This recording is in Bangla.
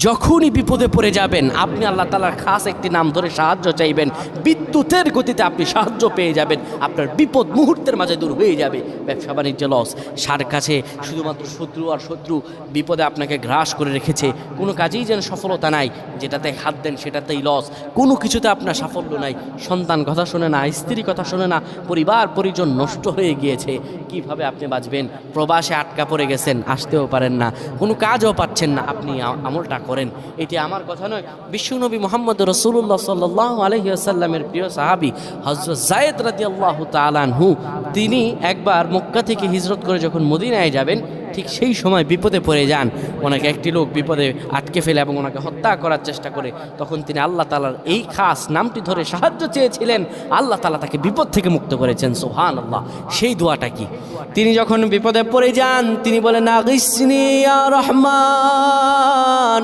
যখনই বিপদে পড়ে যাবেন আপনি আল্লাহ তাআলার খাস একটি নাম ধরে সাহায্য চাইবেন, বিদ্যুতের গতিতে আপনি সাহায্য পেয়ে যাবেন, আপনার বিপদ মুহূর্তের মাঝে দূর হয়ে যাবে। ব্যবসা বাণিজ্য লস, সার কাছে শুধুমাত্র শত্রু আর শত্রু বিপদে আপনাকে গ্রাস করে রেখেছে, কোনো কাজেই যেন সফলতা নাই, যেটাতে হাত দেন সেটাতেই লস, কোনো কিছুতে আপনার সাফল্য নাই, সন্তান কথা শোনে না, স্ত্রী কথা শোনে না, পরিবার পরিজন নষ্ট হয়ে গিয়েছে, কিভাবে আপনি বাঁচবেন? প্রবাসে আটকা পড়ে গেছেন, আসতেও পারেন না, কোনো কাজও পাচ্ছেন না, আপনি আমলটা করেন। এটি আমার কথা নয়, বিশ্বনবী মুহাম্মদ রাসূলুল্লাহ সাল্লাল্লাহু আলাইহি ওয়াসাল্লামের প্রিয় সাহাবী হযরত যায়েদ রাদিয়াল্লাহু তাআলা আনহু, তিনি একবার মক্কা থেকে হিজরত করে যখন মদিনায় যাবেন, ঠিক সেই সময় বিপদে পড়ে যান। ওনাকে একটি লোক বিপদে আটকে ফেলে এবং ওনাকে হত্যা করার চেষ্টা করে। তখন তিনি আল্লাহ তাআলার এই খাস নামটি ধরে সাহায্য চেয়েছিলেন, আল্লাহ তাআলা তাকে বিপদ থেকে মুক্ত করেছেন। সুবহানাল্লাহ। সেই দোয়াটা কি? তিনি যখন বিপদে পড়ে যান তিনি বলেন, আগিসনি ইয়া রহমান।